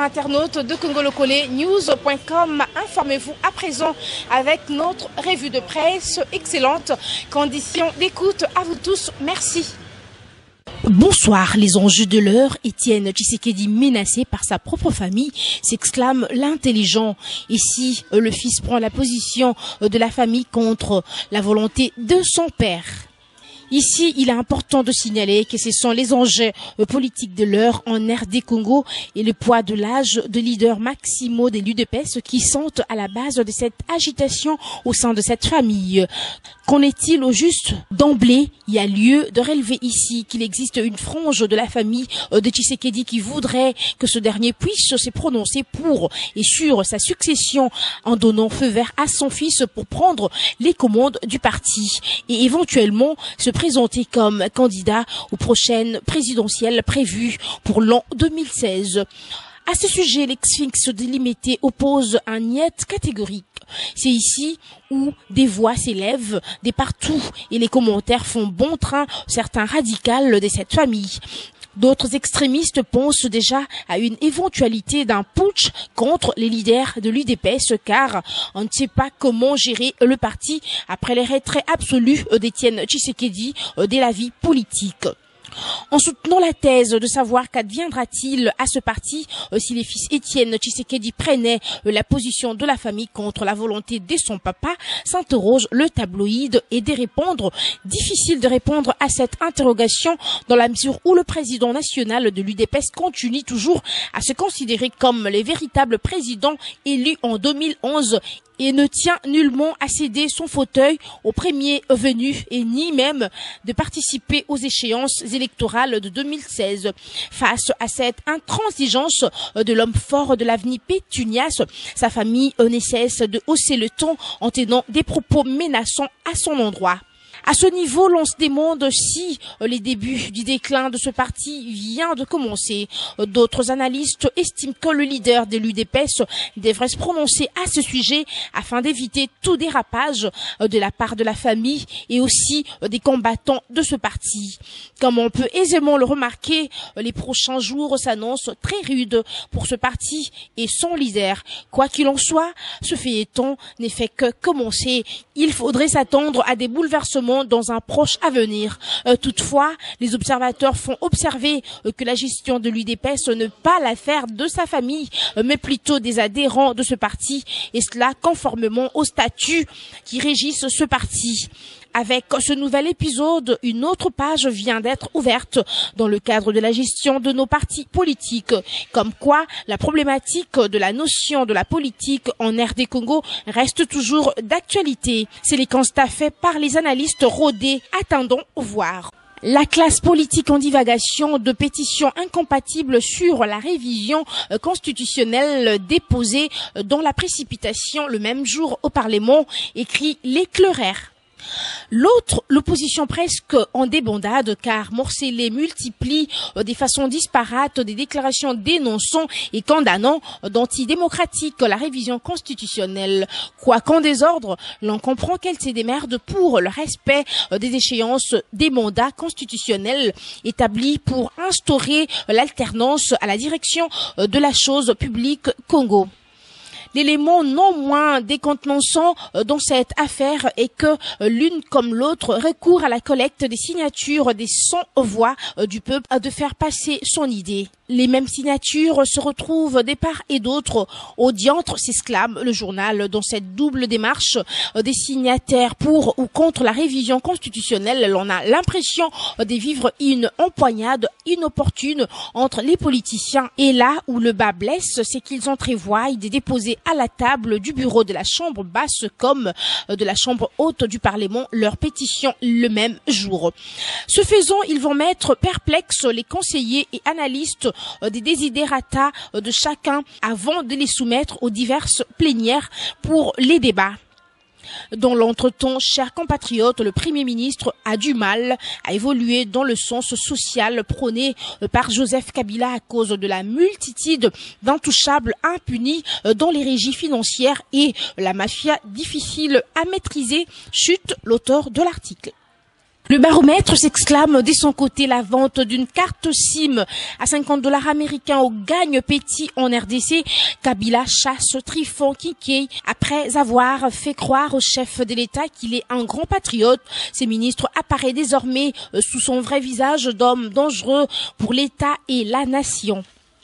internautes de congolocole-news.com. Informez-vous à présent avec notre revue de presse. Excellentes conditions d'écoute à vous tous. Merci. Bonsoir, les enjeux de l'heure. Étienne Tshisekedi menacé par sa propre famille, s'exclame l'intelligent. Ici, le fils prend la position de la famille contre la volonté de son père. Ici, il est important de signaler que ce sont les enjeux politiques de l'heure en RD Congo et le poids de l'âge de leaders maximaux des l'UDPS qui sont à la base de cette agitation au sein de cette famille. Qu'en est-il au juste? D'emblée, il y a lieu de relever ici qu'il existe une frange de la famille de Tshisekedi qui voudrait que ce dernier puisse se prononcer pour et sur sa succession en donnant feu vert à son fils pour prendre les commandes du parti et éventuellement se présenter comme candidat aux prochaines présidentielles prévues pour l'an 2016. À ce sujet, l'ex-sphinx délimité oppose un niet catégorique. C'est ici où des voix s'élèvent de partout et les commentaires font bon train certains radicals de cette famille. D'autres extrémistes pensent déjà à une éventualité d'un putsch contre les leaders de l'UDPS car on ne sait pas comment gérer le parti après les retraits absolus d'Étienne Tshisekedi de la vie politique. En soutenant la thèse de savoir qu'adviendra-t-il à ce parti si les fils Étienne Tshisekedi prenaient la position de la famille contre la volonté de son papa, s'interroge le tabloïd et de répondre. Difficile de répondre à cette interrogation dans la mesure où le président national de l'UDPS continue toujours à se considérer comme le véritable président élu en 2011 et ne tient nullement à céder son fauteuil au premier venu et ni même de participer aux échéances électorales de 2016. Face à cette intransigeance de l'homme fort de l'avenir pétunias, sa famille ne cesse de hausser le ton en tenant des propos menaçants à son endroit. À ce niveau, l'on se demande si les débuts du déclin de ce parti vient de commencer. D'autres analystes estiment que le leader de l'UDPS devrait se prononcer à ce sujet afin d'éviter tout dérapage de la part de la famille et aussi des combattants de ce parti. Comme on peut aisément le remarquer, les prochains jours s'annoncent très rudes pour ce parti et son leader. Quoi qu'il en soit, ce feuilleton n'est fait que commencer. Il faudrait s'attendre à des bouleversements dans un proche avenir. Toutefois, les observateurs font observer que la gestion de l'UDPS n'est pas l'affaire de sa famille, mais plutôt des adhérents de ce parti, et cela conformément aux statuts qui régissent ce parti. Avec ce nouvel épisode, une autre page vient d'être ouverte dans le cadre de la gestion de nos partis politiques. Comme quoi, la problématique de la notion de la politique en RD Congo reste toujours d'actualité. C'est les constats faits par les analystes rodés. Attendons voir. La classe politique en divagation de pétitions incompatibles sur la révision constitutionnelle déposée dans la précipitation le même jour au Parlement, écrit l'éclairaire. L'autre, l'opposition presque en débandade car Morcellé multiplie des façons disparates des déclarations dénonçant et condamnant d'antidémocratique la révision constitutionnelle. Quoi qu'en désordre, l'on comprend qu'elle se démerde pour le respect des échéances des mandats constitutionnels établis pour instaurer l'alternance à la direction de la chose publique Congo. L'élément non moins décontenançant dans cette affaire est que l'une comme l'autre recourt à la collecte des signatures des 100 voix du peuple de faire passer son idée. Les mêmes signatures se retrouvent des part et d'autre. Au diantre s'exclame le journal dans cette double démarche des signataires pour ou contre la révision constitutionnelle. L'on a l'impression de vivre une empoignade inopportune entre les politiciens. Et là où le bas blesse, c'est qu'ils entrevoient de déposer à la table du bureau de la chambre basse comme de la chambre haute du Parlement leur pétition le même jour. Ce faisant, ils vont mettre perplexes les conseillers et analystes des desiderata de chacun avant de les soumettre aux diverses plénières pour les débats. Dans l'entretemps, chers compatriotes, le Premier ministre a du mal à évoluer dans le sens social prôné par Joseph Kabila à cause de la multitude d'intouchables impunis dans les régies financières et la mafia difficile à maîtriser, chute l'auteur de l'article. Le baromètre s'exclame de son côté la vente d'une carte SIM à $50 américains au gagne-petit en RDC. Kabila chasse Trifon Kinkey après avoir fait croire au chef de l'État qu'il est un grand patriote. Ces ministres apparaissent désormais sous son vrai visage d'homme dangereux pour l'État et la nation.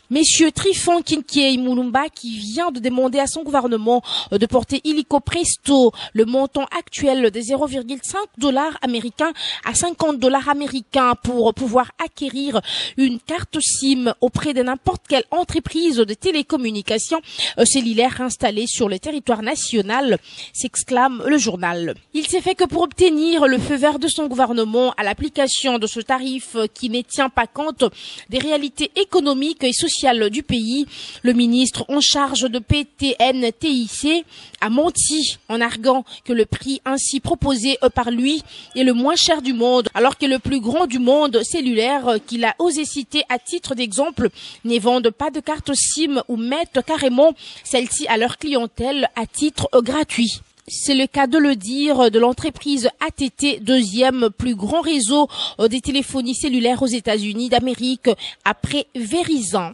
Messieurs Trifon Kinkey Mulumba qui vient de demander à son gouvernement de porter illico presto le montant actuel de $0,5 américains à $50 américains pour pouvoir acquérir une carte SIM auprès de n'importe quelle entreprise de télécommunications cellulaire installée sur le territoire national, s'exclame le journal. Il s'est fait que pour obtenir le feu vert de son gouvernement à l'application de ce tarif qui ne tient pas compte des réalités économiques et sociales du pays, le ministre en charge de PTNTIC a menti en arguant que le prix ainsi proposé par lui est le moins cher du monde, alors que le plus grand du monde cellulaire qu'il a osé citer à titre d'exemple ne vendent pas de carte SIM ou mettent carrément celle-ci à leur clientèle à titre gratuit. C'est le cas de le dire de l'entreprise AT&T, deuxième plus grand réseau des téléphonies cellulaires aux États-Unis d'Amérique après Verizon.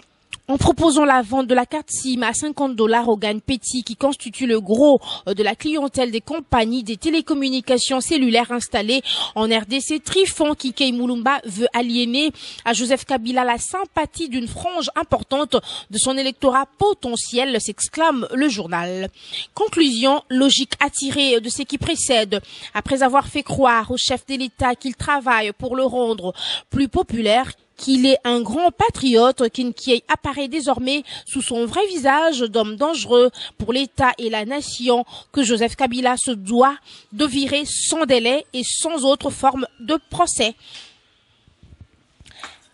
En proposant la vente de la carte SIM à $50 au gagne-petit qui constitue le gros de la clientèle des compagnies des télécommunications cellulaires installées en RDC, Trifon Kinkey Mulumba veut aliéner à Joseph Kabila la sympathie d'une frange importante de son électorat potentiel, s'exclame le journal. Conclusion logique attirée de ce qui précède. Après avoir fait croire au chef de l'État qu'il travaille pour le rendre plus populaire, qu'il est un grand patriote, Kinkey apparaît désormais sous son vrai visage d'homme dangereux pour l'État et la nation que Joseph Kabila se doit de virer sans délai et sans autre forme de procès.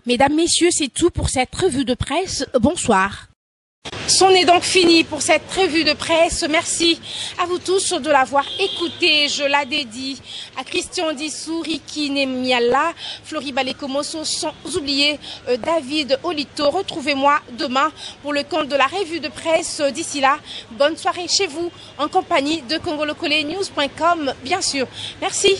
Mesdames, Messieurs, c'est tout pour cette revue de presse. Bonsoir. C'en est donc fini pour cette revue de presse. Merci à vous tous de l'avoir écouté. Je la dédie à Christian Dissou, Riki Nemiala, Flori Balekomoso, sans oublier David Olito. Retrouvez-moi demain pour le compte de la revue de presse. D'ici là, bonne soirée chez vous en compagnie de congolocolenews.com, bien sûr. Merci.